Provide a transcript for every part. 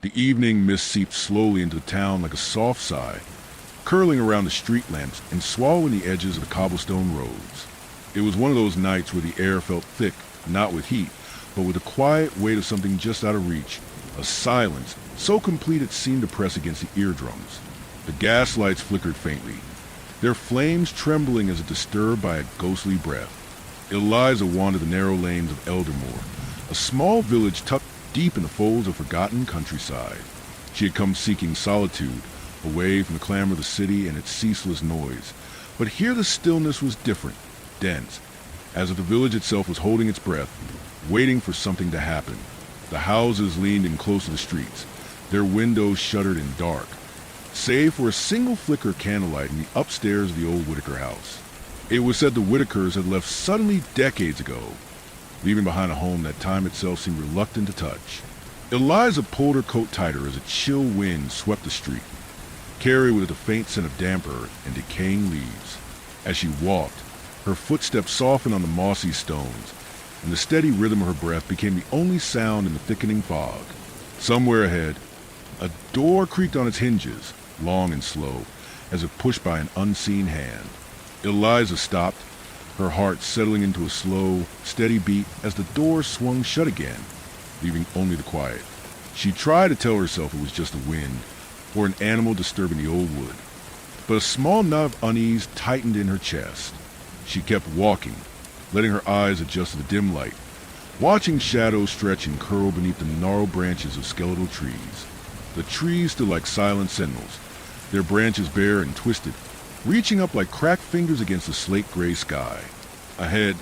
The evening mist seeped slowly into the town like a soft sigh, curling around the street lamps and swallowing the edges of the cobblestone roads. It was one of those nights where the air felt thick, not with heat, but with the quiet weight of something just out of reach, a silence so complete it seemed to press against the eardrums. The gas lights flickered faintly, their flames trembling as if disturbed by a ghostly breath. Eliza wandered the narrow lanes of Eldermore, a small village tucked deep in the folds of forgotten countryside. She had come seeking solitude, away from the clamor of the city and its ceaseless noise. But here the stillness was different, dense, as if the village itself was holding its breath, waiting for something to happen. The houses leaned in close to the streets, their windows shuttered in dark, save for a single flicker of candlelight in the upstairs of the old Whitaker house. It was said the Whitakers had left suddenly decades ago, leaving behind a home that time itself seemed reluctant to touch. Eliza pulled her coat tighter as a chill wind swept the street, carried with it a faint scent of damp earth and decaying leaves. As she walked, her footsteps softened on the mossy stones, and the steady rhythm of her breath became the only sound in the thickening fog. Somewhere ahead, a door creaked on its hinges, long and slow, as if pushed by an unseen hand. Eliza stopped, her heart settling into a slow, steady beat as the door swung shut again, leaving only the quiet. She tried to tell herself it was just the wind, or an animal disturbing the old wood, but a small knot of unease tightened in her chest. She kept walking, letting her eyes adjust to the dim light, watching shadows stretch and curl beneath the gnarled branches of skeletal trees. The trees stood like silent sentinels, their branches bare and twisted, reaching up like cracked fingers against the slate-gray sky. Ahead,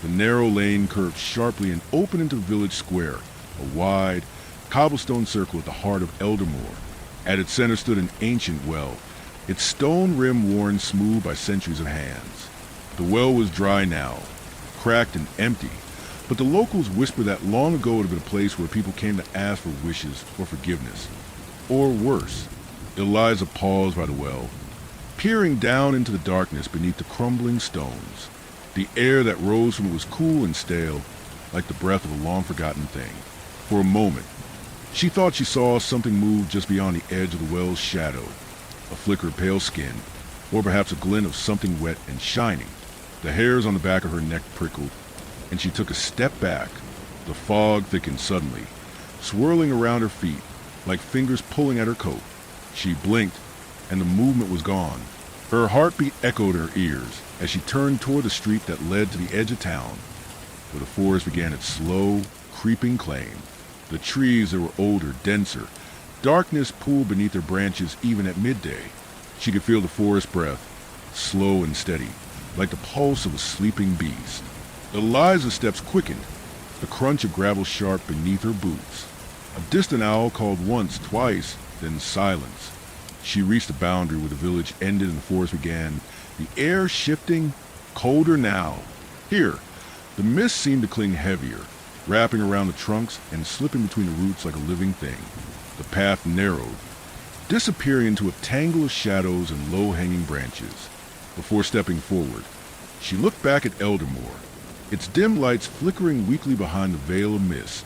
the narrow lane curved sharply and opened into the village square, a wide, cobblestone circle at the heart of Eldermore. At its center stood an ancient well, its stone rim worn smooth by centuries of hands. The well was dry now, cracked and empty, but the locals whispered that long ago it had been a place where people came to ask for wishes or forgiveness. Or worse. Eliza paused by the well, peering down into the darkness beneath the crumbling stones. The air that rose from it was cool and stale, like the breath of a long-forgotten thing. For a moment, she thought she saw something move just beyond the edge of the well's shadow, a flicker of pale skin, or perhaps a glint of something wet and shining. The hairs on the back of her neck prickled, and she took a step back. The fog thickened suddenly, swirling around her feet, like fingers pulling at her coat. She blinked, and the movement was gone. Her heartbeat echoed in her ears as she turned toward the street that led to the edge of town, where the forest began its slow, creeping claim. The trees that were older, denser, darkness pooled beneath their branches even at midday. She could feel the forest breath, slow and steady, like the pulse of a sleeping beast. Eliza's steps quickened, the crunch of gravel sharp beneath her boots. A distant owl called once, twice, then silence. She reached the boundary where the village ended and the forest began, the air shifting, colder now. Here, the mist seemed to cling heavier, wrapping around the trunks and slipping between the roots like a living thing. The path narrowed, disappearing into a tangle of shadows and low-hanging branches. Before stepping forward, she looked back at Eldermore, its dim lights flickering weakly behind the veil of mist.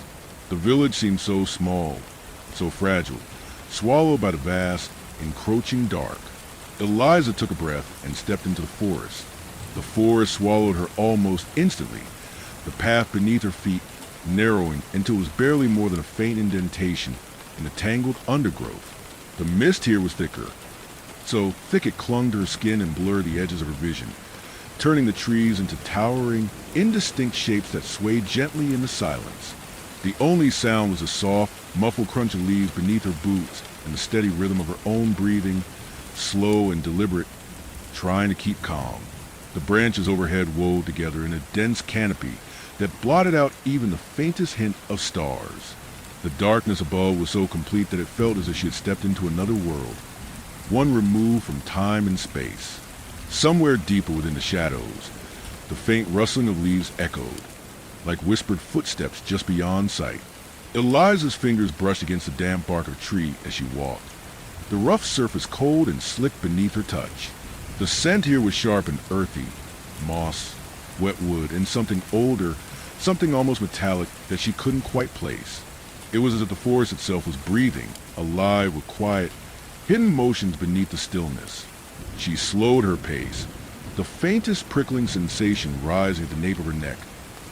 The village seemed so small, so fragile, swallowed by the vast, encroaching dark. Eliza took a breath and stepped into the forest. The forest swallowed her almost instantly, the path beneath her feet narrowing until it was barely more than a faint indentation in the tangled undergrowth. The mist here was thicker, so thick it clung to her skin and blurred the edges of her vision, turning the trees into towering, indistinct shapes that swayed gently in the silence. The only sound was the soft, muffled crunch of leaves beneath her boots and the steady rhythm of her own breathing, slow and deliberate, trying to keep calm. The branches overhead wove together in a dense canopy that blotted out even the faintest hint of stars. The darkness above was so complete that it felt as if she had stepped into another world, one removed from time and space. Somewhere deeper within the shadows, the faint rustling of leaves echoed, like whispered footsteps just beyond sight. Eliza's fingers brushed against the damp bark of a tree as she walked, the rough surface cold and slick beneath her touch. The scent here was sharp and earthy, moss, wet wood, and something older, something almost metallic that she couldn't quite place. It was as if the forest itself was breathing, alive with quiet, hidden motions beneath the stillness. She slowed her pace, the faintest prickling sensation rising at the nape of her neck,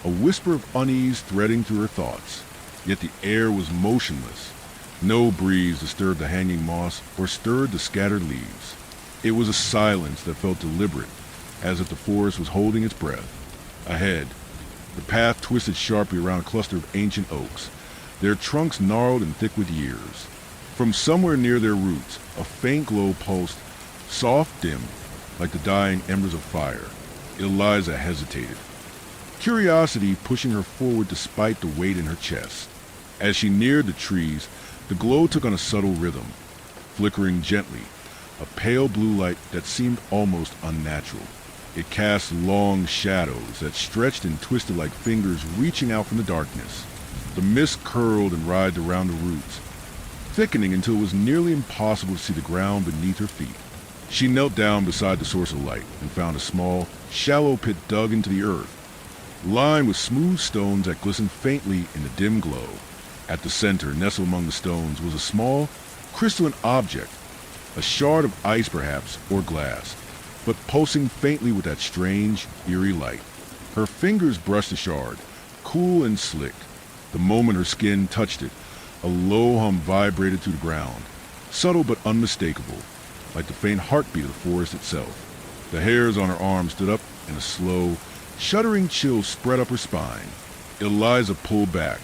a whisper of unease threading through her thoughts. Yet the air was motionless. No breeze disturbed the hanging moss or stirred the scattered leaves. It was a silence that felt deliberate, as if the forest was holding its breath. Ahead, the path twisted sharply around a cluster of ancient oaks, their trunks gnarled and thick with years. From somewhere near their roots, a faint glow pulsed, soft, dim, like the dying embers of fire. Eliza hesitated, curiosity pushing her forward despite the weight in her chest. As she neared the trees, the glow took on a subtle rhythm, flickering gently, a pale blue light that seemed almost unnatural. It cast long shadows that stretched and twisted like fingers reaching out from the darkness. The mist curled and writhed around the roots, thickening until it was nearly impossible to see the ground beneath her feet. She knelt down beside the source of light and found a small, shallow pit dug into the earth, lined with smooth stones that glistened faintly in the dim glow. At the center, nestled among the stones, was a small, crystalline object, a shard of ice perhaps, or glass, but pulsing faintly with that strange, eerie light. Her fingers brushed the shard, cool and slick. The moment her skin touched it, a low hum vibrated through the ground, subtle but unmistakable, like the faint heartbeat of the forest itself. The hairs on her arms stood up, and a slow, shuddering chill spread up her spine. Eliza pulled back,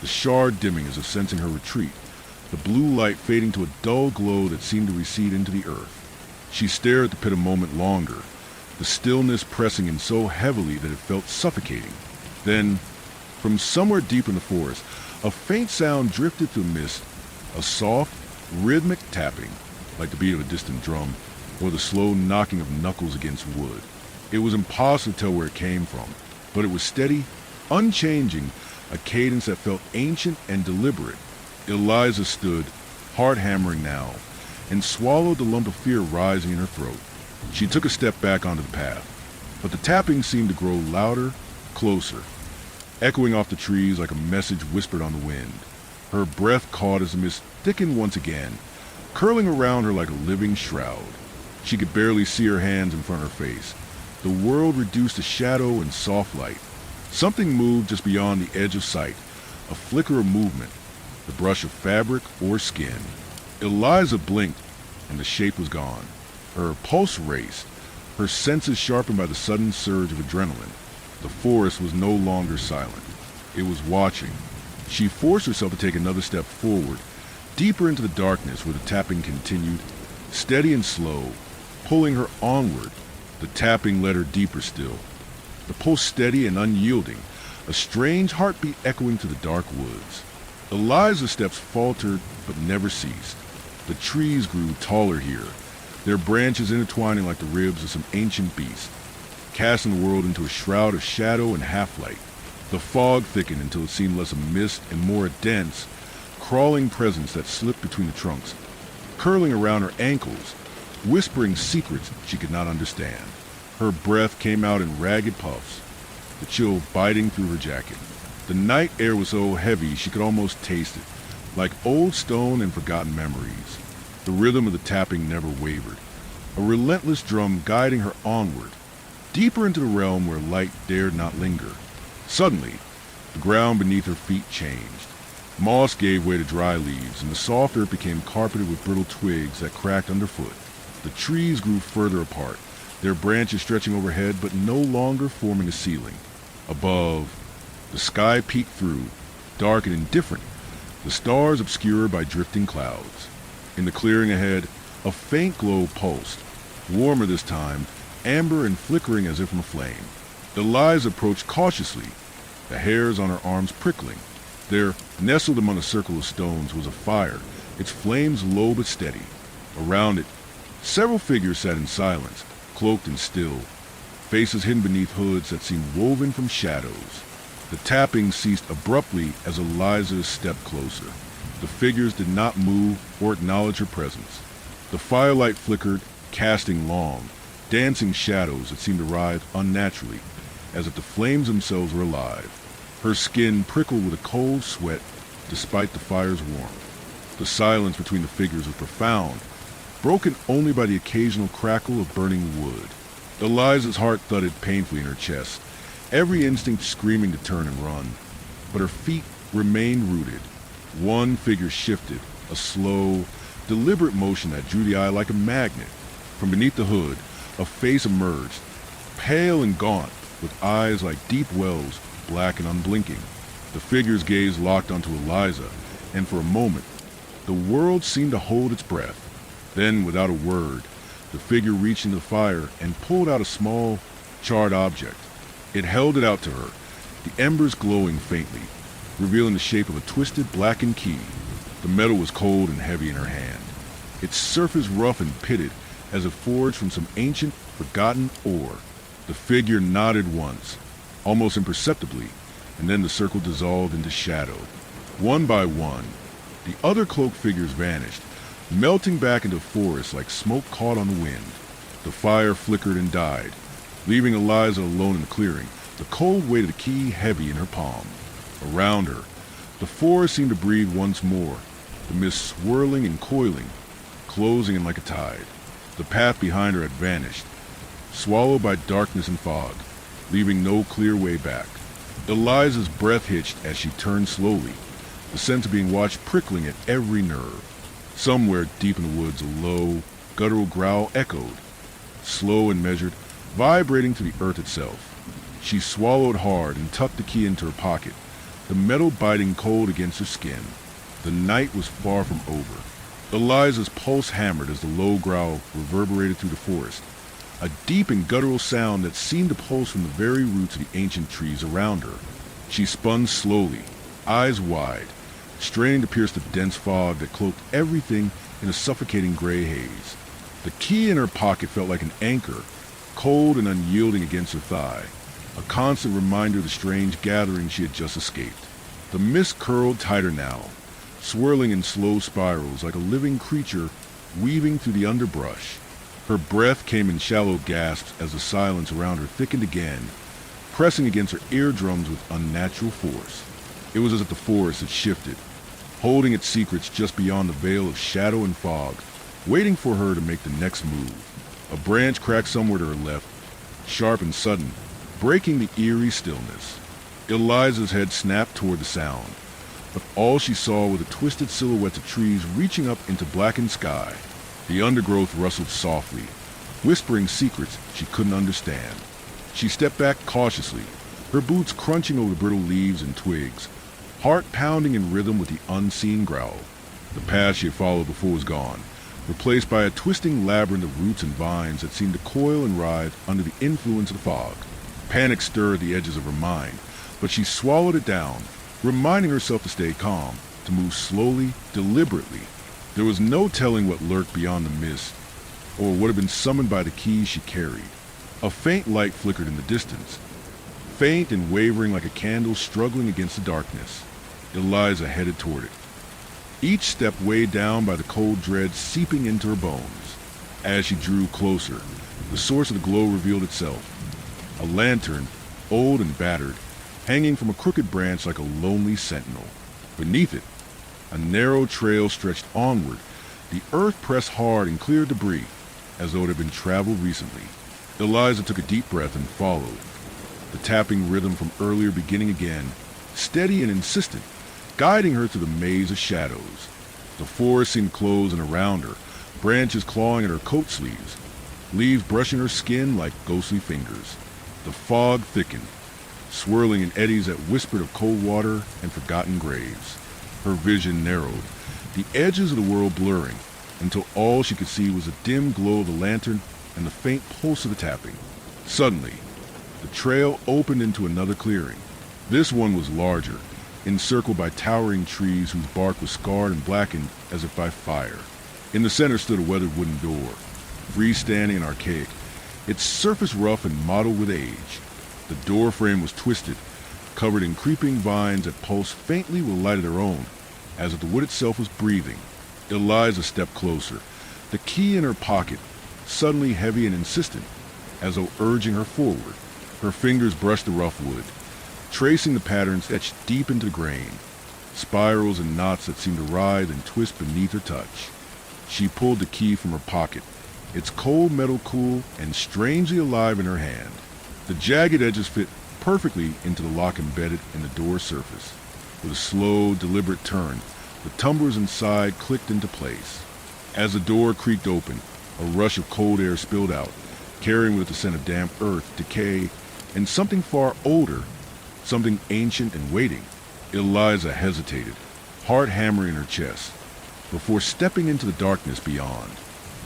the shard dimming as if sensing her retreat, the blue light fading to a dull glow that seemed to recede into the earth. She stared at the pit a moment longer, the stillness pressing in so heavily that it felt suffocating. Then, from somewhere deep in the forest, a faint sound drifted through the mist, a soft, rhythmic tapping, like the beat of a distant drum, or the slow knocking of knuckles against wood. It was impossible to tell where it came from, but it was steady, unchanging, a cadence that felt ancient and deliberate. Eliza stood, heart hammering now, and swallowed the lump of fear rising in her throat. She took a step back onto the path, but the tapping seemed to grow louder, closer, echoing off the trees like a message whispered on the wind. Her breath caught as the mist thickened once again, curling around her like a living shroud. She could barely see her hands in front of her face. The world reduced to shadow and soft light. Something moved just beyond the edge of sight, a flicker of movement, the brush of fabric or skin. Eliza blinked, and the shape was gone. Her pulse raced, her senses sharpened by the sudden surge of adrenaline. The forest was no longer silent. It was watching. She forced herself to take another step forward, deeper into the darkness where the tapping continued, steady and slow, pulling her onward. The tapping led her deeper still, the pulse steady and unyielding, a strange heartbeat echoing to the dark woods. Eliza's steps faltered but never ceased. The trees grew taller here, their branches intertwining like the ribs of some ancient beast, casting the world into a shroud of shadow and half-light. The fog thickened until it seemed less a mist and more a dense, crawling presence that slipped between the trunks, curling around her ankles, whispering secrets she could not understand. Her breath came out in ragged puffs, the chill biting through her jacket. The night air was so heavy she could almost taste it, like old stone and forgotten memories. The rhythm of the tapping never wavered, a relentless drum guiding her onward, deeper into the realm where light dared not linger. Suddenly, the ground beneath her feet changed. Moss gave way to dry leaves, and the soft earth became carpeted with brittle twigs that cracked underfoot. The trees grew further apart, their branches stretching overhead but no longer forming a ceiling. Above, the sky peeked through, dark and indifferent, the stars obscured by drifting clouds. In the clearing ahead, a faint glow pulsed, warmer this time, amber and flickering as if from a flame. Eliza approached cautiously, the hairs on her arms prickling. There, nestled among a circle of stones, was a fire, its flames low but steady. Around it, several figures sat in silence, cloaked and still, faces hidden beneath hoods that seemed woven from shadows. The tapping ceased abruptly as Eliza stepped closer. The figures did not move or acknowledge her presence. The firelight flickered, casting long, dancing shadows that seemed to writhe unnaturally, as if the flames themselves were alive. Her skin prickled with a cold sweat, despite the fire's warmth. The silence between the figures was profound, broken only by the occasional crackle of burning wood. Eliza's heart thudded painfully in her chest, every instinct screaming to turn and run. But her feet remained rooted. One figure shifted, a slow, deliberate motion that drew the eye like a magnet. From beneath the hood, a face emerged, pale and gaunt, with eyes like deep wells, black and unblinking. The figure's gaze locked onto Eliza, and for a moment, the world seemed to hold its breath. Then, without a word, the figure reached into the fire and pulled out a small, charred object. It held it out to her, the embers glowing faintly, revealing the shape of a twisted, blackened key. The metal was cold and heavy in her hand, its surface rough and pitted as if forged from some ancient, forgotten ore. The figure nodded once, almost imperceptibly, and then the circle dissolved into shadow. One by one, the other cloaked figures vanished, melting back into forest like smoke caught on the wind. The fire flickered and died, leaving Eliza alone in the clearing, the cold weight of the key heavy in her palm. Around her, the forest seemed to breathe once more, the mist swirling and coiling, closing in like a tide. The path behind her had vanished, swallowed by darkness and fog, leaving no clear way back. Eliza's breath hitched as she turned slowly, the sense of being watched prickling at every nerve. Somewhere deep in the woods, a low, guttural growl echoed, slow and measured, vibrating to the earth itself. She swallowed hard and tucked the key into her pocket, the metal biting cold against her skin. The night was far from over. Eliza's pulse hammered as the low growl reverberated through the forest, a deep and guttural sound that seemed to pulse from the very roots of the ancient trees around her. She spun slowly, eyes wide, straining to pierce the dense fog that cloaked everything in a suffocating gray haze. The key in her pocket felt like an anchor, cold and unyielding against her thigh, a constant reminder of the strange gathering she had just escaped. The mist curled tighter now, swirling in slow spirals like a living creature weaving through the underbrush. Her breath came in shallow gasps as the silence around her thickened again, pressing against her eardrums with unnatural force. It was as if the forest had shifted, holding its secrets just beyond the veil of shadow and fog, waiting for her to make the next move. A branch cracked somewhere to her left, sharp and sudden, breaking the eerie stillness. Eliza's head snapped toward the sound, but all she saw were the twisted silhouettes of trees reaching up into blackened sky. The undergrowth rustled softly, whispering secrets she couldn't understand. She stepped back cautiously, her boots crunching over the brittle leaves and twigs, heart pounding in rhythm with the unseen growl. The path she had followed before was gone, replaced by a twisting labyrinth of roots and vines that seemed to coil and writhe under the influence of the fog. Panic stirred the edges of her mind, but she swallowed it down, reminding herself to stay calm, to move slowly, deliberately. There was no telling what lurked beyond the mist, or what had been summoned by the keys she carried. A faint light flickered in the distance, faint and wavering like a candle struggling against the darkness. Eliza headed toward it, each step weighed down by the cold dread seeping into her bones. As she drew closer, the source of the glow revealed itself. A lantern, old and battered, hanging from a crooked branch like a lonely sentinel. Beneath it, a narrow trail stretched onward, the earth pressed hard and clear of debris, as though it had been traveled recently. Eliza took a deep breath and followed, the tapping rhythm from earlier beginning again, steady and insistent, guiding her through the maze of shadows. The forest seemed closed in around her, branches clawing at her coat sleeves, leaves brushing her skin like ghostly fingers. The fog thickened, swirling in eddies that whispered of cold water and forgotten graves. Her vision narrowed, the edges of the world blurring, until all she could see was the dim glow of the lantern and the faint pulse of the tapping. Suddenly, the trail opened into another clearing. This one was larger, encircled by towering trees whose bark was scarred and blackened as if by fire. In the center stood a weathered wooden door, freestanding and archaic, its surface rough and mottled with age. The door frame was twisted, covered in creeping vines that pulsed faintly with light of their own, as if the wood itself was breathing. Eliza stepped closer, the key in her pocket, suddenly heavy and insistent, as though urging her forward. Her fingers brushed the rough wood, tracing the patterns etched deep into the grain. spirals and knots that seemed to writhe and twist beneath her touch. She pulled the key from her pocket, its cold metal cool and strangely alive in her hand. The jagged edges fit perfectly into the lock embedded in the door surface. With a slow, deliberate turn, the tumblers inside clicked into place. As the door creaked open, a rush of cold air spilled out, carrying with it the scent of damp earth, decay, and something far older, something ancient and waiting. Eliza hesitated, heart hammering in her chest, before stepping into the darkness beyond.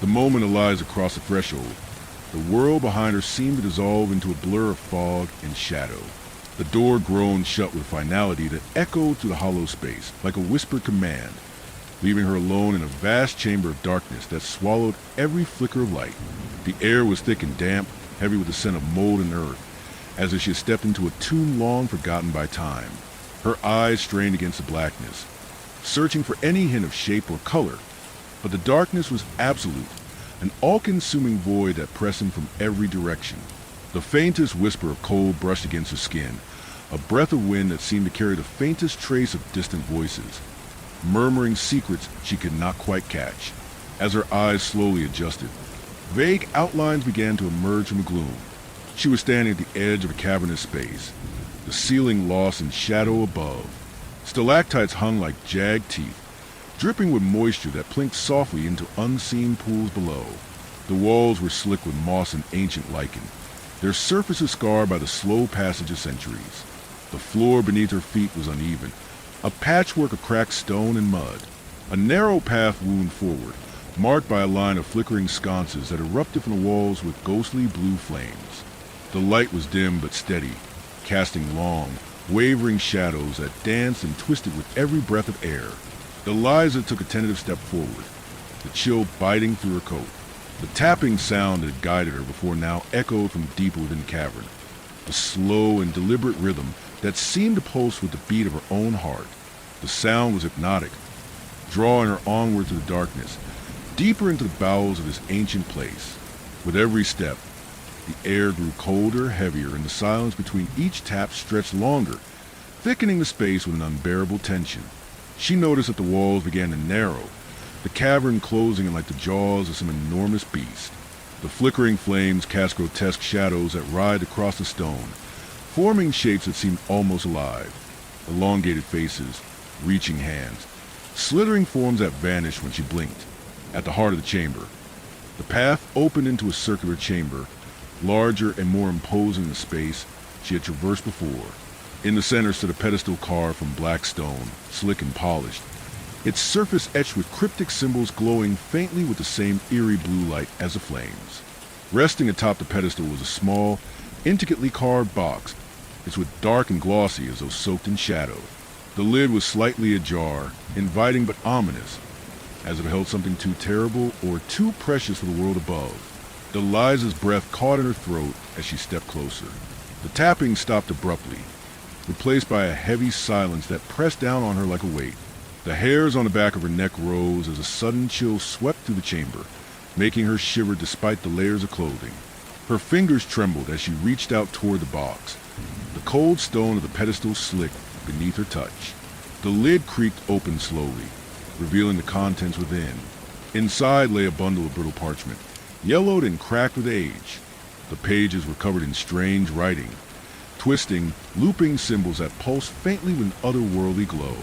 The moment Eliza crossed the threshold, the world behind her seemed to dissolve into a blur of fog and shadow. The door groaned shut with finality that echoed through the hollow space, like a whispered command, leaving her alone in a vast chamber of darkness that swallowed every flicker of light. The air was thick and damp, heavy with the scent of mold and earth, as if she had stepped into a tomb long forgotten by time. Her eyes strained against the blackness, searching for any hint of shape or color, but the darkness was absolute, an all-consuming void that pressed him from every direction. The faintest whisper of cold brushed against her skin, a breath of wind that seemed to carry the faintest trace of distant voices, murmuring secrets she could not quite catch. As her eyes slowly adjusted, vague outlines began to emerge from the gloom. She was standing at the edge of a cavernous space, the ceiling lost in shadow above. Stalactites hung like jagged teeth, dripping with moisture that plinked softly into unseen pools below. The walls were slick with moss and ancient lichen, their surfaces scarred by the slow passage of centuries. The floor beneath her feet was uneven, a patchwork of cracked stone and mud. A narrow path wound forward, marked by a line of flickering sconces that erupted from the walls with ghostly blue flames. The light was dim but steady, casting long, wavering shadows that danced and twisted with every breath of air. Eliza took a tentative step forward, the chill biting through her coat. The tapping sound that had guided her before now echoed from deep within the cavern, a slow and deliberate rhythm that seemed to pulse with the beat of her own heart. The sound was hypnotic, drawing her onward through the darkness, deeper into the bowels of this ancient place. With every step, the air grew colder, heavier, and the silence between each tap stretched longer, thickening the space with an unbearable tension. She noticed that the walls began to narrow, the cavern closing in like the jaws of some enormous beast. The flickering flames cast grotesque shadows that writhed across the stone, forming shapes that seemed almost alive. Elongated faces, reaching hands, slithering forms that vanished when she blinked. At the heart of the chamber, the path opened into a circular chamber, larger and more imposing than the space she had traversed before. In the center stood a pedestal carved from black stone, slick and polished, its surface etched with cryptic symbols glowing faintly with the same eerie blue light as the flames. Resting atop the pedestal was a small, intricately carved box, its wood dark and glossy as though soaked in shadow. The lid was slightly ajar, inviting but ominous, as if it held something too terrible or too precious for the world above. Eliza's breath caught in her throat as she stepped closer. The tapping stopped abruptly, replaced by a heavy silence that pressed down on her like a weight. The hairs on the back of her neck rose as a sudden chill swept through the chamber, making her shiver despite the layers of clothing. Her fingers trembled as she reached out toward the box, the cold stone of the pedestal slick beneath her touch. The lid creaked open slowly, revealing the contents within. Inside lay a bundle of brittle parchment, yellowed and cracked with age. The pages were covered in strange writing, twisting, looping symbols that pulsed faintly with an otherworldly glow.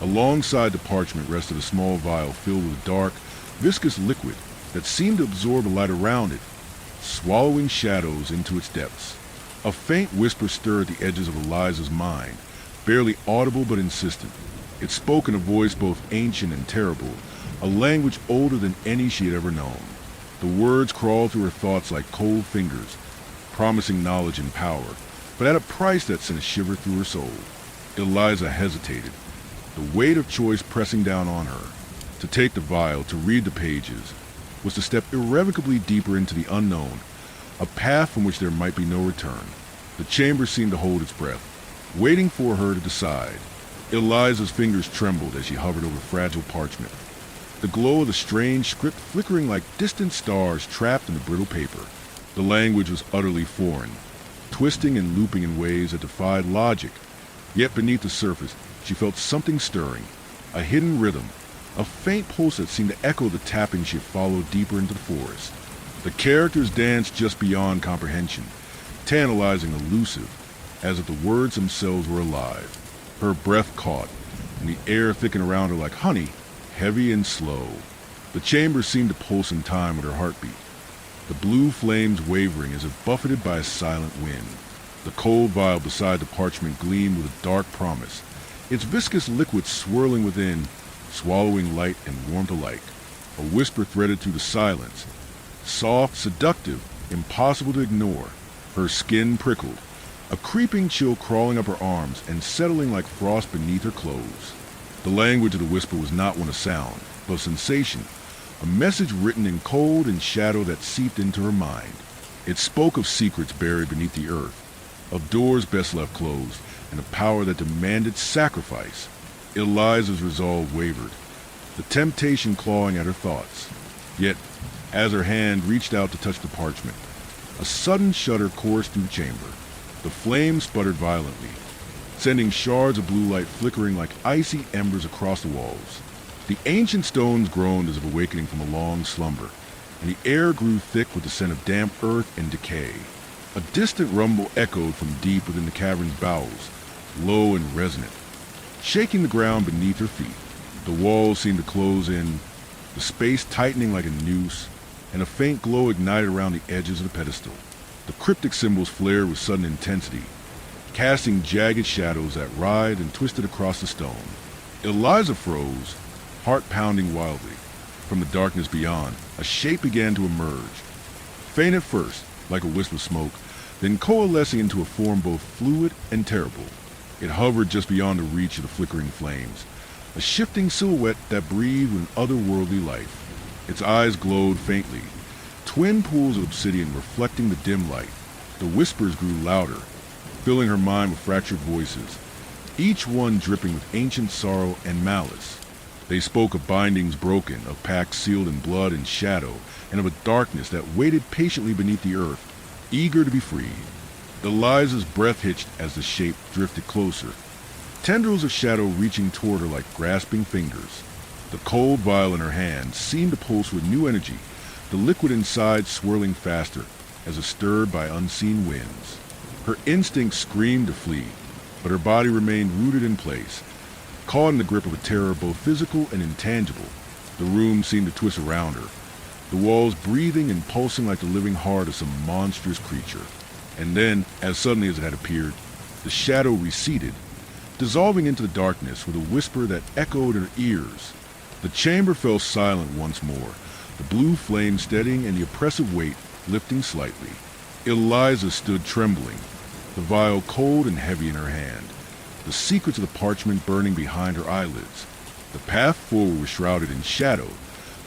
Alongside the parchment rested a small vial filled with a dark, viscous liquid that seemed to absorb the light around it, swallowing shadows into its depths. A faint whisper stirred the edges of Eliza's mind, barely audible but insistent. It spoke in a voice both ancient and terrible, a language older than any she had ever known. The words crawled through her thoughts like cold fingers, promising knowledge and power, but at a price that sent a shiver through her soul. Eliza hesitated, the weight of choice pressing down on her. To take the vial, to read the pages, was to step irrevocably deeper into the unknown, a path from which there might be no return. The chamber seemed to hold its breath, waiting for her to decide. Eliza's fingers trembled as she hovered over fragile parchment, the glow of the strange script flickering like distant stars trapped in the brittle paper. The language was utterly foreign, twisting and looping in ways that defied logic, yet beneath the surface, she felt something stirring, a hidden rhythm, a faint pulse that seemed to echo the tapping she had followed deeper into the forest. The characters danced just beyond comprehension, tantalizing, elusive, as if the words themselves were alive. Her breath caught, and the air thickened around her like honey, heavy and slow. The chamber seemed to pulse in time with her heartbeat, the blue flames wavering as if buffeted by a silent wind. The cold vial beside the parchment gleamed with a dark promise, its viscous liquid swirling within, swallowing light and warmth alike. A whisper threaded through the silence, soft, seductive, impossible to ignore. Her skin prickled, a creeping chill crawling up her arms and settling like frost beneath her clothes. The language of the whisper was not one of sound, but sensation, a message written in cold and shadow that seeped into her mind. It spoke of secrets buried beneath the earth, of doors best left closed, and a power that demanded sacrifice. Eliza's resolve wavered, the temptation clawing at her thoughts. Yet, as her hand reached out to touch the parchment, a sudden shudder coursed through the chamber. The flame sputtered violently, sending shards of blue light flickering like icy embers across the walls. The ancient stones groaned as if awakening from a long slumber, and the air grew thick with the scent of damp earth and decay. A distant rumble echoed from deep within the cavern's bowels, low and resonant, shaking the ground beneath her feet. The walls seemed to close in, the space tightening like a noose, and a faint glow ignited around the edges of the pedestal. The cryptic symbols flared with sudden intensity, casting jagged shadows that writhed and twisted across the stone. Eliza froze, heart pounding wildly. From the darkness beyond, a shape began to emerge, faint at first, like a wisp of smoke, then coalescing into a form both fluid and terrible. It hovered just beyond the reach of the flickering flames, a shifting silhouette that breathed with an otherworldly life. Its eyes glowed faintly, twin pools of obsidian reflecting the dim light. The whispers grew louder, filling her mind with fractured voices, each one dripping with ancient sorrow and malice. They spoke of bindings broken, of pacts sealed in blood and shadow, and of a darkness that waited patiently beneath the earth, eager to be freed. Eliza's breath hitched as the shape drifted closer, tendrils of shadow reaching toward her like grasping fingers. The cold vial in her hand seemed to pulse with new energy, the liquid inside swirling faster as if stirred by unseen winds. Her instincts screamed to flee, but her body remained rooted in place, caught in the grip of a terror both physical and intangible. The room seemed to twist around her, the walls breathing and pulsing like the living heart of some monstrous creature. And then, as suddenly as it had appeared, the shadow receded, dissolving into the darkness with a whisper that echoed in her ears. The chamber fell silent once more, the blue flame steadying and the oppressive weight lifting slightly. Eliza stood trembling, the vial cold and heavy in her hand, the secrets of the parchment burning behind her eyelids. The path forward was shrouded in shadow,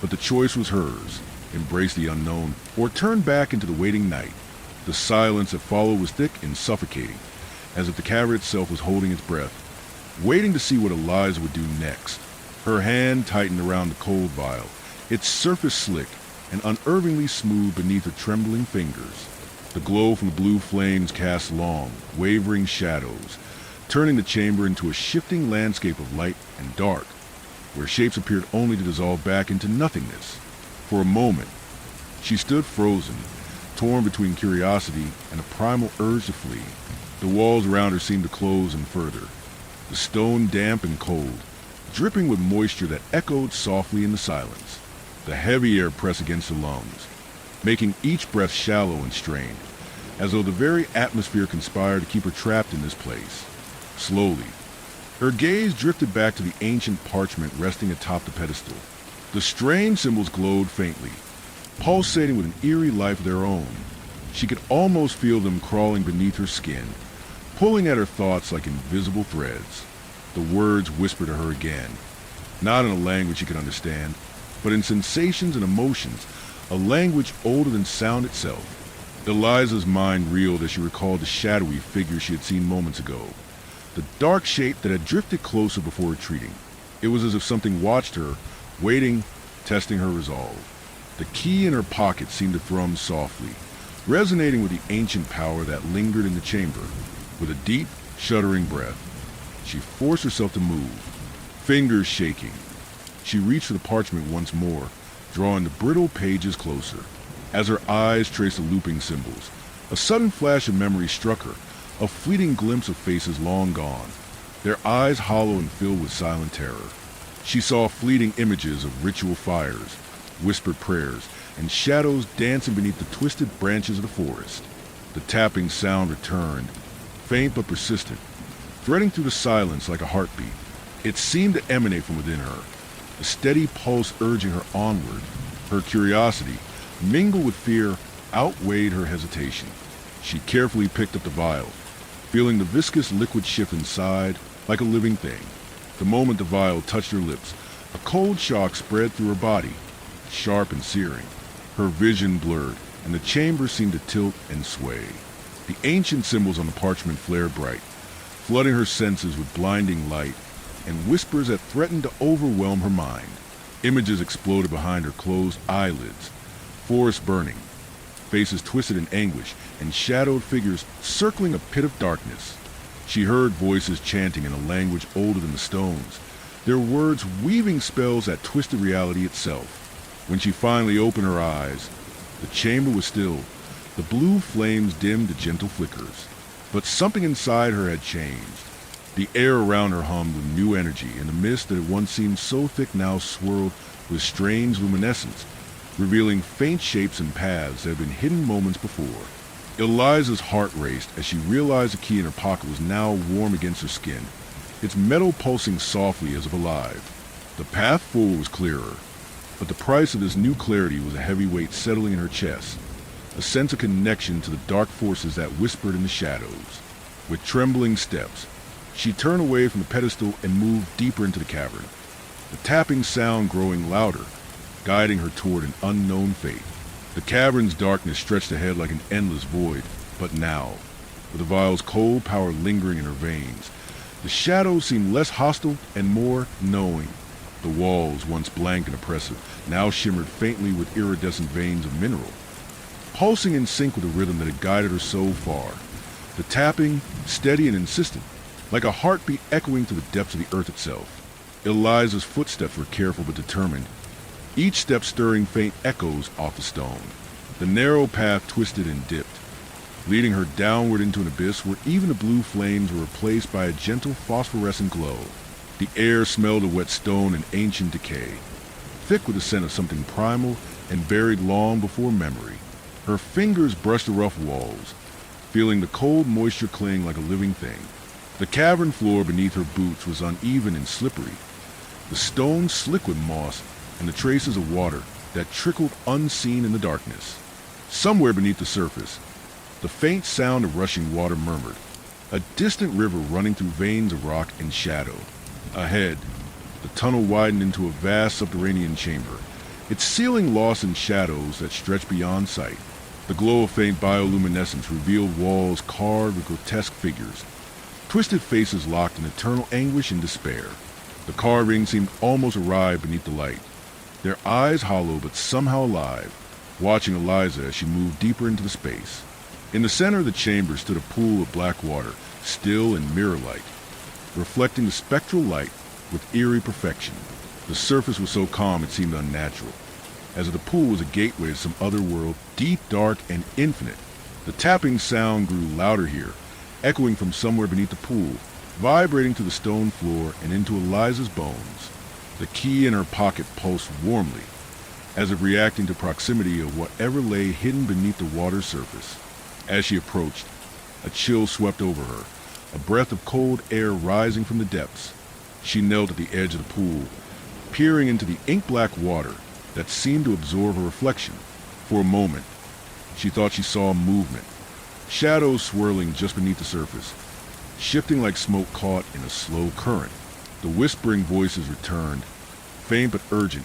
but the choice was hers: embrace the unknown or turn back into the waiting night. The silence that followed was thick and suffocating, as if the cavern itself was holding its breath, waiting to see what Eliza would do next. Her hand tightened around the cold vial, its surface slick and unervingly smooth beneath her trembling fingers. The glow from the blue flames cast long, wavering shadows, turning the chamber into a shifting landscape of light and dark, where shapes appeared only to dissolve back into nothingness. For a moment, she stood frozen, torn between curiosity and a primal urge to flee. The walls around her seemed to close in further, the stone damp and cold, dripping with moisture that echoed softly in the silence. The heavy air pressed against her lungs, making each breath shallow and strained, as though the very atmosphere conspired to keep her trapped in this place. Slowly, her gaze drifted back to the ancient parchment resting atop the pedestal. The strange symbols glowed faintly, pulsating with an eerie life of their own. She could almost feel them crawling beneath her skin, pulling at her thoughts like invisible threads. The words whispered to her again, not in a language she could understand, but in sensations and emotions, a language older than sound itself. Eliza's mind reeled as she recalled the shadowy figure she had seen moments ago, the dark shape that had drifted closer before retreating. It was as if something watched her, waiting, testing her resolve. The key in her pocket seemed to thrum softly, resonating with the ancient power that lingered in the chamber. With a deep, shuddering breath, She forced herself to move, fingers shaking. She reached for the parchment once more, drawing the brittle pages closer. As her eyes traced the looping symbols, a sudden flash of memory struck her, a fleeting glimpse of faces long gone, their eyes hollow and filled with silent terror. She saw fleeting images of ritual fires, whispered prayers, and shadows dancing beneath the twisted branches of the forest. The tapping sound returned, faint but persistent, threading through the silence like a heartbeat. It seemed to emanate from within her, a steady pulse urging her onward. Her curiosity, mingled with fear, outweighed her hesitation. She carefully picked up the vial, feeling the viscous liquid shift inside like a living thing. The moment the vial touched her lips, a cold shock spread through her body, sharp and searing. Her vision blurred, and the chamber seemed to tilt and sway. The ancient symbols on the parchment flared bright, flooding her senses with blinding light, and whispers that threatened to overwhelm her mind. Images exploded behind her closed eyelids, forests burning, faces twisted in anguish, and shadowed figures circling a pit of darkness. She heard voices chanting in a language older than the stones, their words weaving spells that twisted reality itself. When she finally opened her eyes, the chamber was still. The blue flames dimmed to gentle flickers. But something inside her had changed. The air around her hummed with new energy, and the mist that had once seemed so thick now swirled with strange luminescence, revealing faint shapes and paths that had been hidden moments before. Eliza's heart raced as she realized the key in her pocket was now warm against her skin, its metal pulsing softly as if alive. The path forward was clearer, but the price of this new clarity was a heavy weight settling in her chest, a sense of connection to the dark forces that whispered in the shadows. With trembling steps, she turned away from the pedestal and moved deeper into the cavern, the tapping sound growing louder, guiding her toward an unknown fate. The cavern's darkness stretched ahead like an endless void, but now, with the vial's cold power lingering in her veins, the shadows seemed less hostile and more knowing. The walls, once blank and oppressive, now shimmered faintly with iridescent veins of mineral, pulsing in sync with the rhythm that had guided her so far. The tapping, steady and insistent, like a heartbeat echoing to the depths of the earth itself. Eliza's footsteps were careful but determined, each step stirring faint echoes off the stone. The narrow path twisted and dipped, leading her downward into an abyss where even the blue flames were replaced by a gentle phosphorescent glow. The air smelled of wet stone and ancient decay, thick with the scent of something primal and buried long before memory. Her fingers brushed the rough walls, feeling the cold moisture cling like a living thing. The cavern floor beneath her boots was uneven and slippery, the stone slick with moss and the traces of water that trickled unseen in the darkness. Somewhere beneath the surface, the faint sound of rushing water murmured, a distant river running through veins of rock and shadow. Ahead, the tunnel widened into a vast subterranean chamber, its ceiling lost in shadows that stretched beyond sight. The glow of faint bioluminescence revealed walls carved with grotesque figures, twisted faces locked in eternal anguish and despair. The carving seemed almost arrived beneath the light, their eyes hollow but somehow alive, watching Eliza as she moved deeper into the space. In the center of the chamber stood a pool of black water, still and mirror-like, reflecting the spectral light with eerie perfection. The surface was so calm it seemed unnatural, as if the pool was a gateway to some other world, deep, dark, and infinite. The tapping sound grew louder here, echoing from somewhere beneath the pool, vibrating to the stone floor and into Eliza's bones. The key in her pocket pulsed warmly, as if reacting to proximity of whatever lay hidden beneath the water's surface. As she approached, a chill swept over her, a breath of cold air rising from the depths. She knelt at the edge of the pool, peering into the ink-black water that seemed to absorb her reflection. For a moment, she thought she saw movement, shadows swirling just beneath the surface, shifting like smoke caught in a slow current. The whispering voices returned, faint but urgent,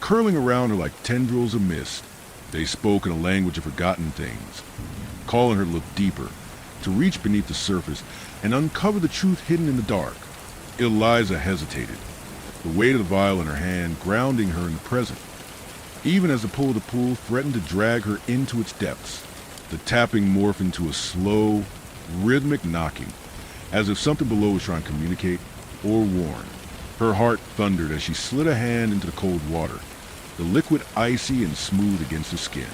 curling around her like tendrils of mist. They spoke in a language of forgotten things, calling her to look deeper, to reach beneath the surface and uncover the truth hidden in the dark. Eliza hesitated, the weight of the vial in her hand grounding her in the present, even as the pull of the pool threatened to drag her into its depths. The tapping morphed into a slow, rhythmic knocking, as if something below was trying to communicate or warn. Her heart thundered as she slid a hand into the cold water, the liquid icy and smooth against her skin.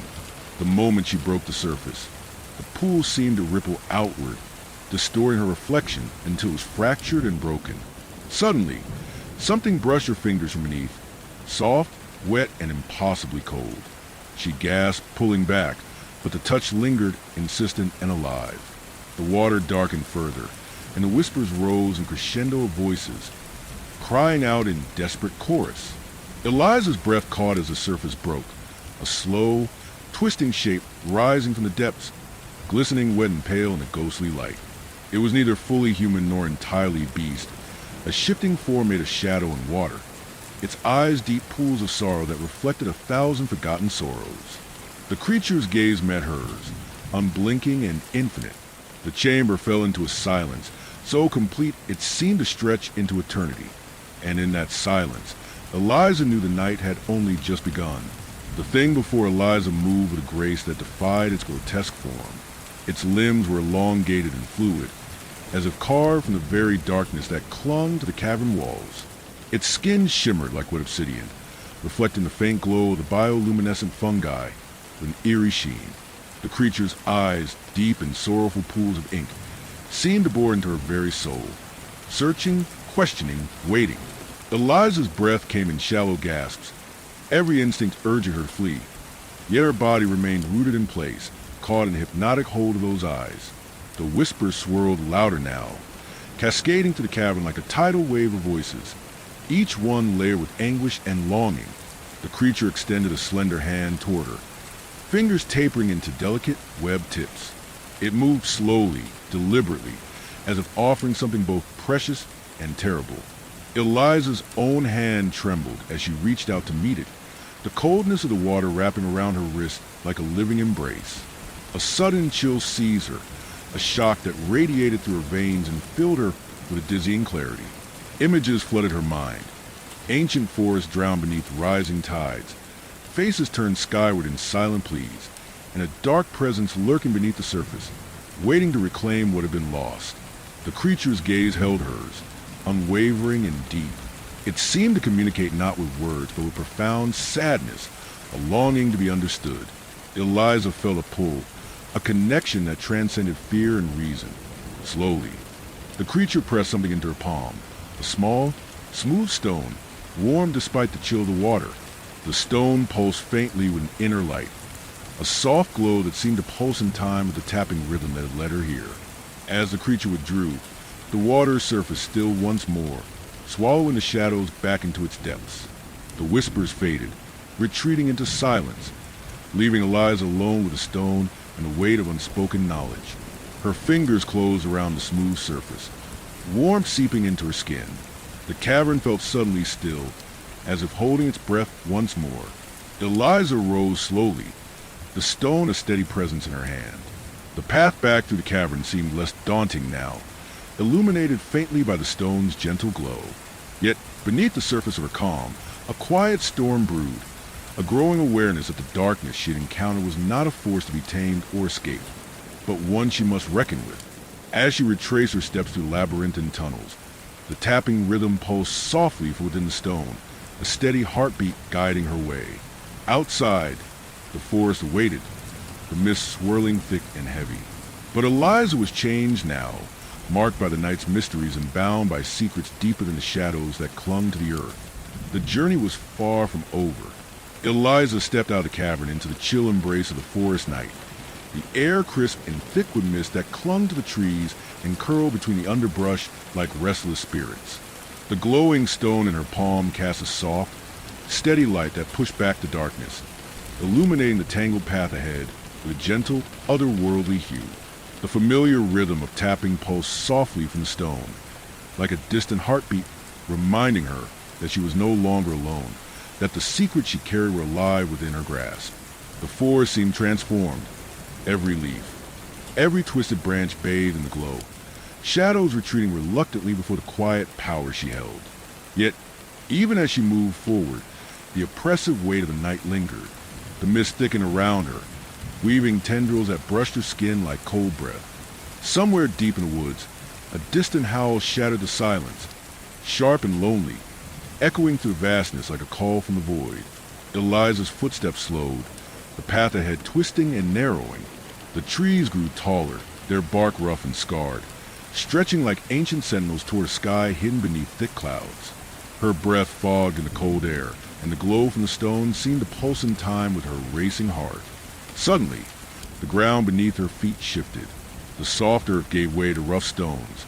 The moment she broke the surface, the pool seemed to ripple outward, distorting her reflection until it was fractured and broken. Suddenly, something brushed her fingers from beneath, soft, wet, and impossibly cold. She gasped, pulling back, but the touch lingered, insistent and alive. The water darkened further, and the whispers rose in crescendo of voices, crying out in desperate chorus. Eliza's breath caught as the surface broke, a slow, twisting shape rising from the depths, glistening wet and pale in the ghostly light. It was neither fully human nor entirely beast, a shifting form made of shadow and water, its eyes deep pools of sorrow that reflected 1,000 forgotten sorrows. The creature's gaze met hers, unblinking and infinite. The chamber fell into a silence, so complete it seemed to stretch into eternity. And in that silence, Eliza knew the night had only just begun. The thing before Eliza moved with a grace that defied its grotesque form. Its limbs were elongated and fluid, as if carved from the very darkness that clung to the cavern walls. Its skin shimmered like wet obsidian, reflecting the faint glow of the bioluminescent fungi with an eerie sheen. The creature's eyes, deep in sorrowful pools of ink, seemed to bore into her very soul, searching, questioning, waiting. Eliza's breath came in shallow gasps, every instinct urging her to flee. Yet her body remained rooted in place, caught in the hypnotic hold of those eyes. The whispers swirled louder now, cascading to the cavern like a tidal wave of voices, each one layered with anguish and longing. The creature extended a slender hand toward her, fingers tapering into delicate, webbed tips. It moved slowly, deliberately, as if offering something both precious and terrible. Eliza's own hand trembled as she reached out to meet it, the coldness of the water wrapping around her wrist like a living embrace. A sudden chill seized her, a shock that radiated through her veins and filled her with a dizzying clarity. Images flooded her mind. Ancient forests drowned beneath rising tides, faces turned skyward in silent pleas, and a dark presence lurking beneath the surface, waiting to reclaim what had been lost. The creature's gaze held hers, unwavering and deep. It seemed to communicate not with words, but with profound sadness, a longing to be understood. Eliza felt a pull, a connection that transcended fear and reason. Slowly, the creature pressed something into her palm, a small, smooth stone, warm despite the chill of the water. The stone pulsed faintly with an inner light, a soft glow that seemed to pulse in time with the tapping rhythm that had led her here. As the creature withdrew, the water surfaced still once more, swallowing the shadows back into its depths. The whispers faded, retreating into silence, leaving Eliza alone with the stone and the weight of unspoken knowledge. Her fingers closed around the smooth surface, warmth seeping into her skin. The cavern felt suddenly still, as if holding its breath once more. Eliza rose slowly, the stone a steady presence in her hand. The path back through the cavern seemed less daunting now, illuminated faintly by the stone's gentle glow. Yet, beneath the surface of her calm, a quiet storm brewed, a growing awareness that the darkness she had encountered was not a force to be tamed or escaped, but one she must reckon with. As she retraced her steps through labyrinthine tunnels, the tapping rhythm pulsed softly from within the stone, a steady heartbeat guiding her way. Outside, the forest awaited, the mist swirling thick and heavy. But Eliza was changed now, marked by the night's mysteries and bound by secrets deeper than the shadows that clung to the earth. The journey was far from over. Eliza stepped out of the cavern into the chill embrace of the forest night, the air crisp and thick with mist that clung to the trees and curled between the underbrush like restless spirits. The glowing stone in her palm cast a soft, steady light that pushed back the darkness, illuminating the tangled path ahead with a gentle, otherworldly hue. The familiar rhythm of tapping pulsed softly from the stone, like a distant heartbeat reminding her that she was no longer alone, that the secrets she carried were alive within her grasp. The forest seemed transformed, every leaf, every twisted branch bathed in the glow, shadows retreating reluctantly before the quiet power she held. Yet, even as she moved forward, the oppressive weight of the night lingered. The mist thickened around her, weaving tendrils that brushed her skin like cold breath. Somewhere deep in the woods, A distant howl shattered the silence, sharp and lonely, echoing through the vastness like a call from the void. Eliza's footsteps slowed, the path ahead twisting and narrowing. The trees grew taller, their bark rough and scarred, stretching like ancient sentinels toward a sky hidden beneath thick clouds. Her breath fogged in the cold air, and the glow from the stones seemed to pulse in time with her racing heart. Suddenly, the ground beneath her feet shifted. The soft earth gave way to rough stones,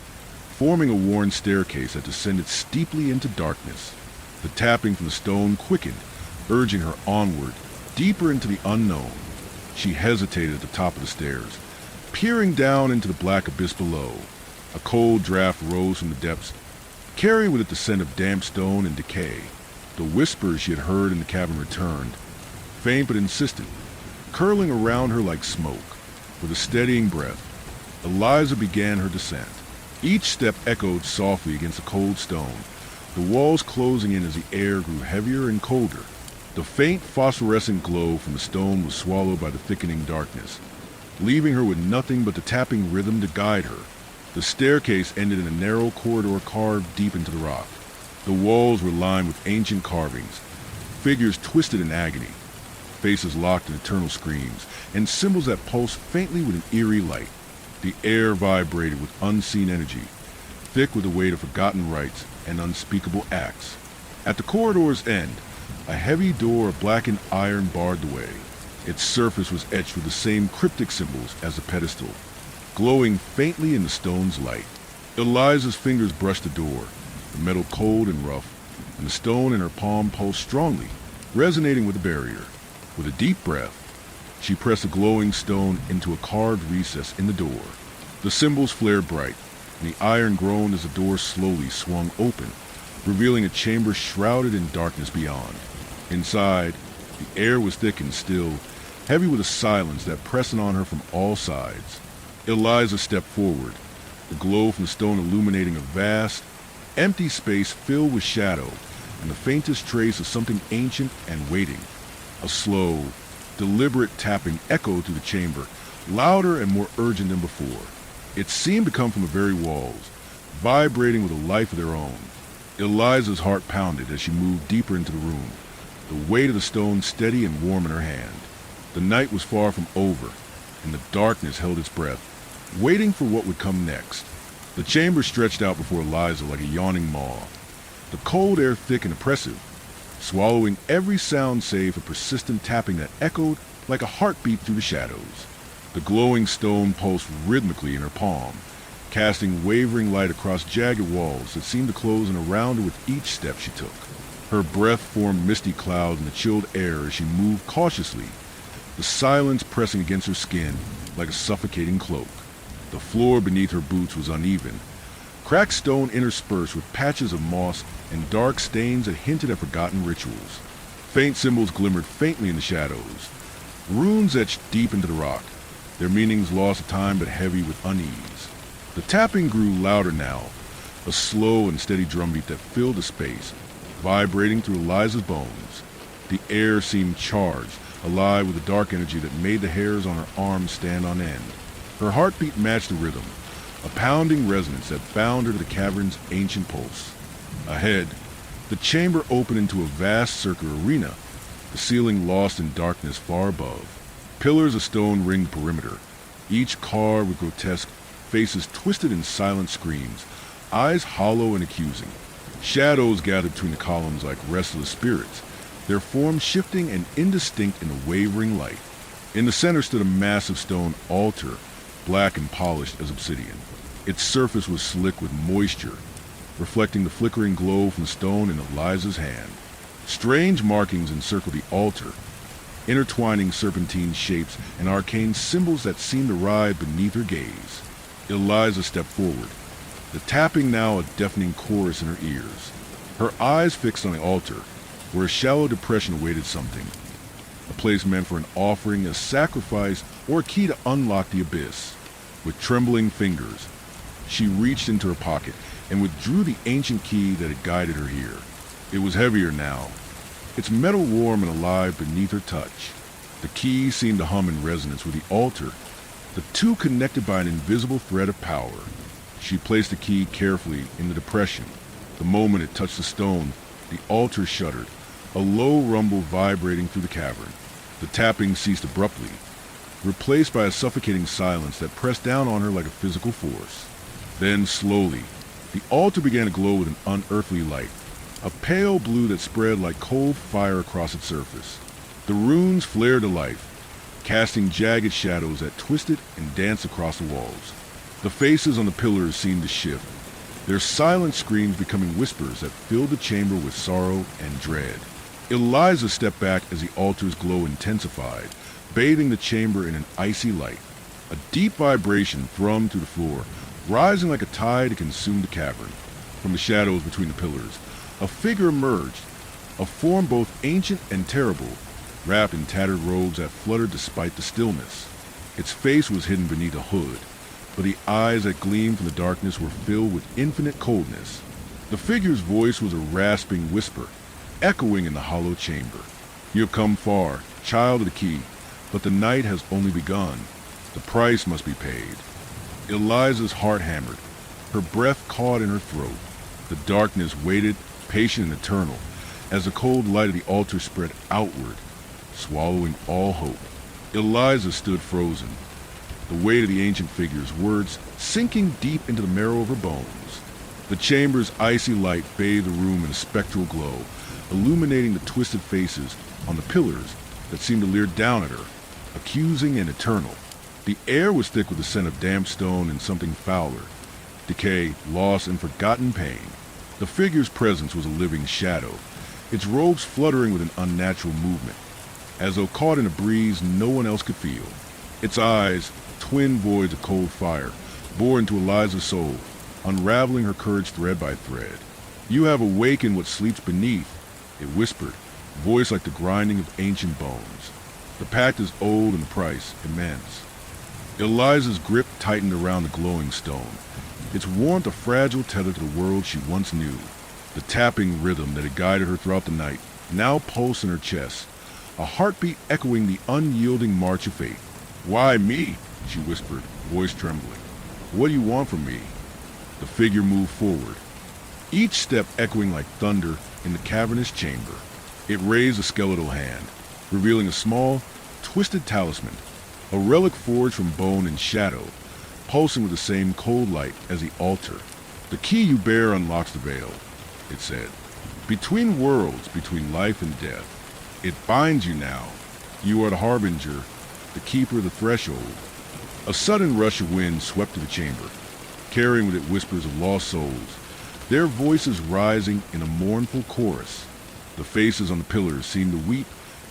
forming a worn staircase that descended steeply into darkness. The tapping from the stone quickened, urging her onward, deeper into the unknown. She hesitated at the top of the stairs, peering down into the black abyss below. A cold draft rose from the depths, carrying with it the scent of damp stone and decay. The whispers she had heard in the cabin returned, faint but insistent, curling around her like smoke. With a steadying breath, Eliza began her descent. Each step echoed softly against the cold stone, the walls closing in as the air grew heavier and colder. The faint phosphorescent glow from the stone was swallowed by the thickening darkness, leaving her with nothing but the tapping rhythm to guide her. The staircase ended in a narrow corridor carved deep into the rock. The walls were lined with ancient carvings, figures twisted in agony, faces locked in eternal screams, and symbols that pulsed faintly with an eerie light. The air vibrated with unseen energy, thick with the weight of forgotten rites and unspeakable acts. At the corridor's end, a heavy door of blackened iron barred the way. Its surface was etched with the same cryptic symbols as the pedestal, glowing faintly in the stone's light. Eliza's fingers brushed the door, the metal cold and rough, and the stone in her palm pulsed strongly, resonating with the barrier. With a deep breath, she pressed the glowing stone into a carved recess in the door. The symbols flared bright, and the iron groaned as the door slowly swung open, revealing a chamber shrouded in darkness beyond. Inside, the air was thick and still, heavy with a silence that pressed on her from all sides. Eliza stepped forward, the glow from the stone illuminating a vast, empty space filled with shadow and the faintest trace of something ancient and waiting. A slow, deliberate tapping echoed through the chamber, louder and more urgent than before. It seemed to come from the very walls, vibrating with a life of their own. Eliza's heart pounded as she moved deeper into the room, the weight of the stone steady and warm in her hand. The night was far from over, and the darkness held its breath, waiting for what would come next. The chamber stretched out before Eliza like a yawning maw, the cold air thick and oppressive, swallowing every sound save a persistent tapping that echoed like a heartbeat through the shadows. The glowing stone pulsed rhythmically in her palm, casting wavering light across jagged walls that seemed to close in around her with each step she took. Her breath formed misty clouds in the chilled air as she moved cautiously, the silence pressing against her skin like a suffocating cloak. The floor beneath her boots was uneven, cracked stone interspersed with patches of moss and dark stains that hinted at forgotten rituals. Faint symbols glimmered faintly in the shadows, runes etched deep into the rock, their meanings lost to time but heavy with unease. The tapping grew louder now, a slow and steady drumbeat that filled the space, vibrating through Eliza's bones. The air seemed charged, alive with a dark energy that made the hairs on her arms stand on end. Her heartbeat matched the rhythm, a pounding resonance that bound her to the cavern's ancient pulse. Ahead, the chamber opened into a vast circular arena, the ceiling lost in darkness far above. Pillars of stone ringed the perimeter, each carved with grotesque faces twisted in silent screams, eyes hollow and accusing. Shadows gathered between the columns like restless spirits, their forms shifting and indistinct in the wavering light. In the center stood a massive stone altar, black and polished as obsidian. Its surface was slick with moisture, reflecting the flickering glow from the stone in Eliza's hand. Strange markings encircled the altar, intertwining serpentine shapes and arcane symbols that seemed to ride beneath her gaze. Eliza stepped forward, the tapping now a deafening chorus in her ears. Her eyes fixed on the altar, where a shallow depression awaited something, a place meant for an offering, a sacrifice, or a key to unlock the abyss. With trembling fingers, she reached into her pocket and withdrew the ancient key that had guided her here. It was heavier now, its metal warm and alive beneath her touch. The key seemed to hum in resonance with the altar, the two connected by an invisible thread of power. She placed the key carefully in the depression. The moment it touched the stone, the altar shuddered, a low rumble vibrating through the cavern. The tapping ceased abruptly, replaced by a suffocating silence that pressed down on her like a physical force. Then, slowly, the altar began to glow with an unearthly light, a pale blue that spread like cold fire across its surface. The runes flared to life, casting jagged shadows that twisted and danced across the walls. The faces on the pillars seemed to shift, their silent screams becoming whispers that filled the chamber with sorrow and dread. Eliza stepped back as the altar's glow intensified, bathing the chamber in an icy light. A deep vibration thrummed through the floor, rising like a tide to consume the cavern. From the shadows between the pillars, a figure emerged, a form both ancient and terrible, wrapped in tattered robes that fluttered despite the stillness. Its face was hidden beneath a hood, but the eyes that gleamed from the darkness were filled with infinite coldness. The figure's voice was a rasping whisper, echoing in the hollow chamber. "You have come far, child of the key, but the night has only begun. The price must be paid." Eliza's heart hammered, her breath caught in her throat. The darkness waited, patient and eternal, as the cold light of the altar spread outward, swallowing all hope. Eliza stood frozen, the weight of the ancient figure's words sinking deep into the marrow of her bones. The chamber's icy light bathed the room in a spectral glow, illuminating the twisted faces on the pillars that seemed to leer down at her, accusing and eternal. The air was thick with the scent of damp stone and something fouler, decay, loss, and forgotten pain. The figure's presence was a living shadow, its robes fluttering with an unnatural movement, as though caught in a breeze no one else could feel. Its eyes, twin voids of cold fire, bore into Eliza's soul, unraveling her courage thread by thread. "You have awakened what sleeps beneath," it whispered, voice like the grinding of ancient bones. "The pact is old and the price immense." Eliza's grip tightened around the glowing stone, its warmth a fragile tether to the world she once knew. The tapping rhythm that had guided her throughout the night now pulsed in her chest, a heartbeat echoing the unyielding march of fate. "Why me?" she whispered, voice trembling. "What do you want from me?" The figure moved forward, each step echoing like thunder in the cavernous chamber. It raised a skeletal hand, revealing a small, twisted talisman, a relic forged from bone and shadow, pulsing with the same cold light as the altar. "The key you bear unlocks the veil," it said. "Between worlds, between life and death. It binds you now. You are the harbinger, the keeper of the threshold." A sudden rush of wind swept through the chamber, carrying with it whispers of lost souls, their voices rising in a mournful chorus. The faces on the pillars seemed to weep,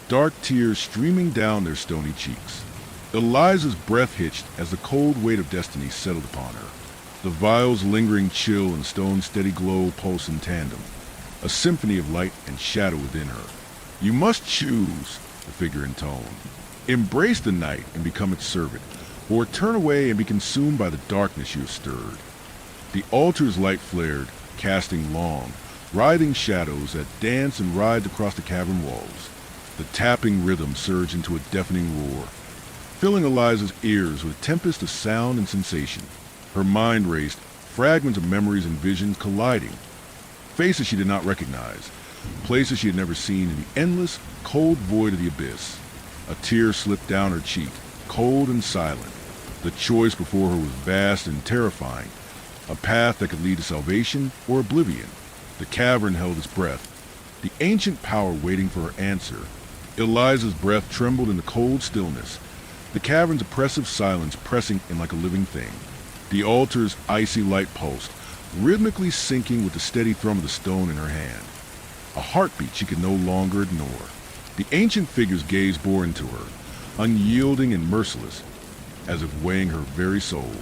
dark tears streaming down their stony cheeks. Eliza's breath hitched as the cold weight of destiny settled upon her. The vial's lingering chill and stone's steady glow pulsed in tandem, a symphony of light and shadow within her. "You must choose," the figure intoned. "Embrace the night and become its servant, or turn away and be consumed by the darkness you have stirred." The altar's light flared, casting long, writhing shadows that danced and writhed across the cavern walls. The tapping rhythm surged into a deafening roar, filling Eliza's ears with a tempest of sound and sensation. Her mind raced, fragments of memories and visions colliding. Faces she did not recognize, places she had never seen in the endless, cold void of the abyss. A tear slipped down her cheek, cold and silent. The choice before her was vast and terrifying, a path that could lead to salvation or oblivion. The cavern held its breath, the ancient power waiting for her answer. Eliza's breath trembled in the cold stillness, the cavern's oppressive silence pressing in like a living thing. The altar's icy light pulsed, rhythmically syncing with the steady thrum of the stone in her hand. A heartbeat she could no longer ignore. The ancient figure's gaze bore into her, unyielding and merciless, as if weighing her very soul.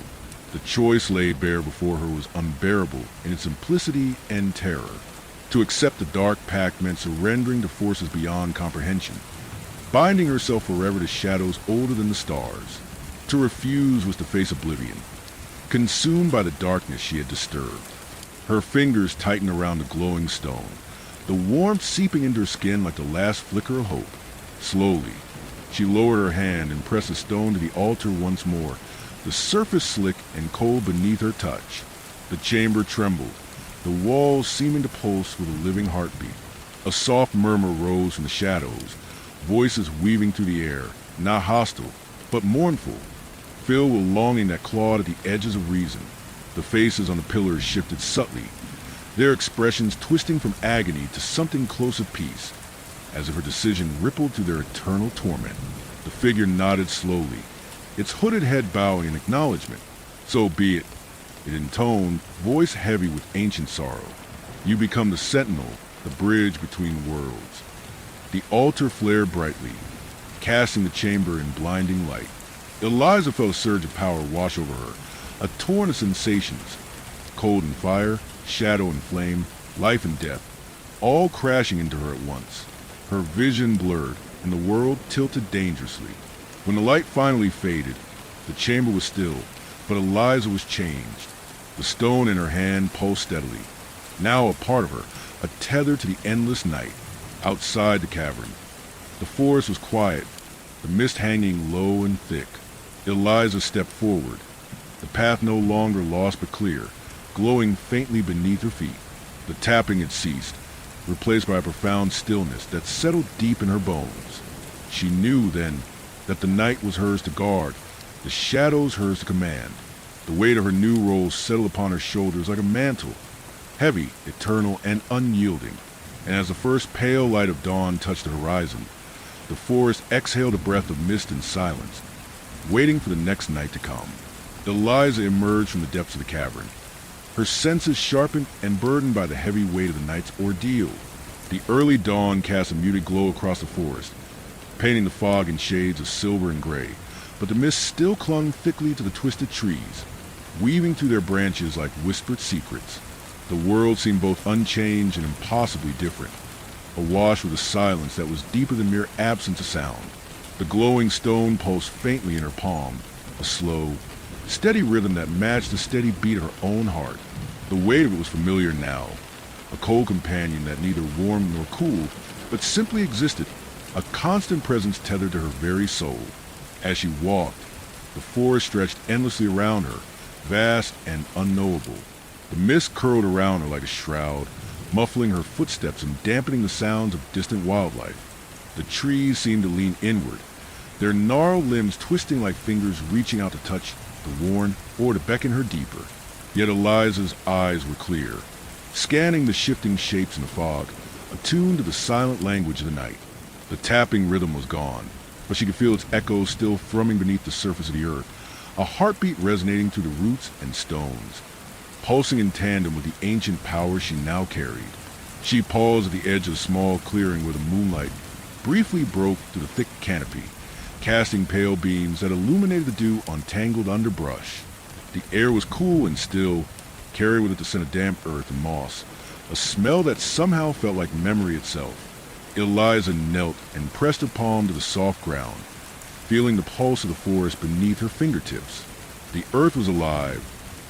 The choice laid bare before her was unbearable in its simplicity and terror. To accept the dark pact meant surrendering to forces beyond comprehension, binding herself forever to shadows older than the stars. To refuse was to face oblivion, consumed by the darkness she had disturbed. Her fingers tightened around the glowing stone, the warmth seeping into her skin like the last flicker of hope. Slowly, she lowered her hand and pressed the stone to the altar once more, the surface slick and cold beneath her touch. The chamber trembled, the walls seeming to pulse with a living heartbeat. A soft murmur rose from the shadows, voices weaving through the air, not hostile, but mournful, filled with longing that clawed at the edges of reason. The faces on the pillars shifted subtly, their expressions twisting from agony to something close of peace, as if her decision rippled through their eternal torment. The figure nodded slowly, its hooded head bowing in acknowledgement. So be it. It intoned, voice heavy with ancient sorrow. You become the sentinel, the bridge between worlds. The altar flared brightly, casting the chamber in blinding light. Eliza felt a surge of power wash over her, a torrent of sensations, cold and fire, shadow and flame, life and death, all crashing into her at once. Her vision blurred, and the world tilted dangerously. When the light finally faded, the chamber was still, but Eliza was changed. The stone in her hand pulsed steadily, now a part of her, a tether to the endless night. Outside the cavern, the forest was quiet, the mist hanging low and thick. Eliza stepped forward, the path no longer lost but clear, glowing faintly beneath her feet. The tapping had ceased, replaced by a profound stillness that settled deep in her bones. She knew then that the night was hers to guard, the shadows hers to command. The weight of her new role settled upon her shoulders like a mantle, heavy, eternal, and unyielding. And as the first pale light of dawn touched the horizon, the forest exhaled a breath of mist and silence, waiting for the next night to come. Eliza emerged from the depths of the cavern, her senses sharpened and burdened by the heavy weight of the night's ordeal. The early dawn cast a muted glow across the forest, painting the fog in shades of silver and gray, but the mist still clung thickly to the twisted trees, weaving through their branches like whispered secrets. The world seemed both unchanged and impossibly different, awash with a silence that was deeper than mere absence of sound. The glowing stone pulsed faintly in her palm, a slow, steady rhythm that matched the steady beat of her own heart. The weight of it was familiar now, a cold companion that neither warmed nor cooled, but simply existed, a constant presence tethered to her very soul. As she walked, the forest stretched endlessly around her, vast and unknowable. The mist curled around her like a shroud, muffling her footsteps and dampening the sounds of distant wildlife. The trees seemed to lean inward, their gnarled limbs twisting like fingers reaching out to touch, to warn, or to beckon her deeper. Yet Eliza's eyes were clear, scanning the shifting shapes in the fog, attuned to the silent language of the night. The tapping rhythm was gone, but she could feel its echoes still thrumming beneath the surface of the earth, a heartbeat resonating through the roots and stones, pulsing in tandem with the ancient power she now carried. She paused at the edge of a small clearing where the moonlight briefly broke through the thick canopy, casting pale beams that illuminated the dew on tangled underbrush. The air was cool and still, carried with it the scent of damp earth and moss, a smell that somehow felt like memory itself. Eliza knelt and pressed her palm to the soft ground, feeling the pulse of the forest beneath her fingertips. The earth was alive,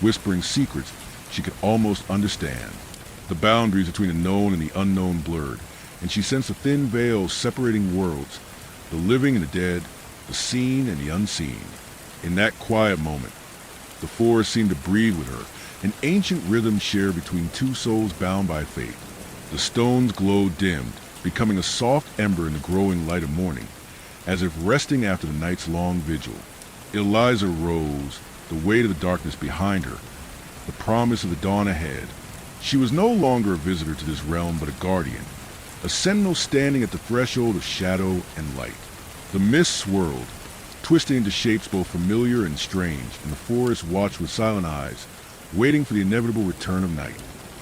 whispering secrets she could almost understand. The boundaries between the known and the unknown blurred, and she sensed a thin veil separating worlds, the living and the dead, the seen and the unseen. In that quiet moment, the forest seemed to breathe with her, an ancient rhythm shared between two souls bound by fate. The stones glowed dimmed, becoming a soft ember in the growing light of morning, as if resting after the night's long vigil. Eliza rose, the weight of the darkness behind her, the promise of the dawn ahead. She was no longer a visitor to this realm, but a guardian, a sentinel standing at the threshold of shadow and light. The mist swirled, twisting into shapes both familiar and strange, and the forest watched with silent eyes, waiting for the inevitable return of night.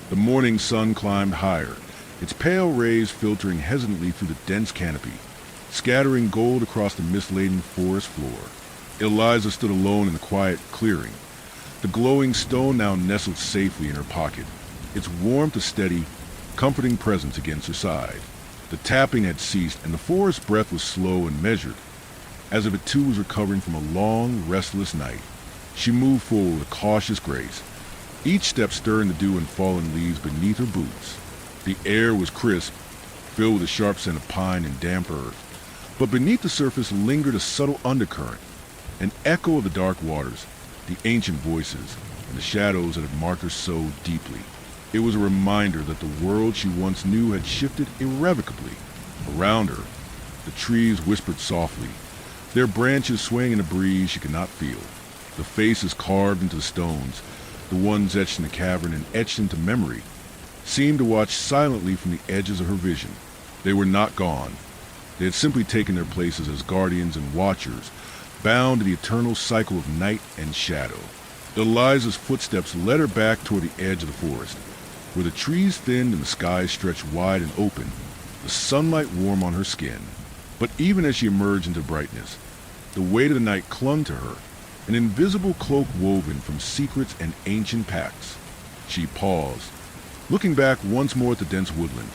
The morning sun climbed higher, its pale rays filtering hesitantly through the dense canopy, scattering gold across the mist-laden forest floor. Eliza stood alone in the quiet clearing, the glowing stone now nestled safely in her pocket, its warmth a steady, comforting presence against her side. The tapping had ceased, and the forest's breath was slow and measured, as if it too was recovering from a long, restless night. She moved forward with a cautious grace, each step stirring the dew and fallen leaves beneath her boots. The air was crisp, filled with a sharp scent of pine and damp earth, but beneath the surface lingered a subtle undercurrent, an echo of the dark waters, the ancient voices, and the shadows that had marked her so deeply. It was a reminder that the world she once knew had shifted irrevocably. Around her, the trees whispered softly, their branches swaying in a breeze she could not feel. The faces carved into the stones, the ones etched in the cavern and etched into memory, seemed to watch silently from the edges of her vision. They were not gone. They had simply taken their places as guardians and watchers, bound to the eternal cycle of night and shadow. Eliza's footsteps led her back toward the edge of the forest, where the trees thinned and the sky stretched wide and open, the sunlight warm on her skin. But even as she emerged into brightness, the weight of the night clung to her, an invisible cloak woven from secrets and ancient pacts. She paused, looking back once more at the dense woodland,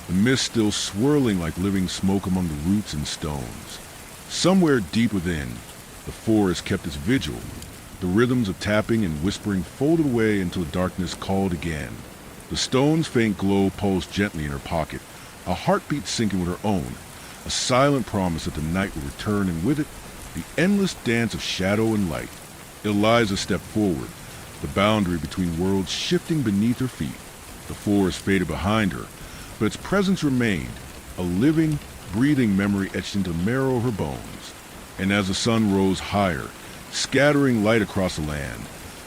the mist still swirling like living smoke among the roots and stones. Somewhere deep within, the forest kept its vigil, the rhythms of tapping and whispering folded away until the darkness called again. The stone's faint glow pulsed gently in her pocket, a heartbeat syncing with her own, a silent promise that the night would return, and with it, the endless dance of shadow and light. Eliza stepped forward, the boundary between worlds shifting beneath her feet. The forest faded behind her, but its presence remained, a living, breathing memory etched into the marrow of her bones. And as the sun rose higher, scattering light across the land,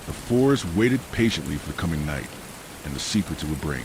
the forest waited patiently for the coming night and the secrets it would bring.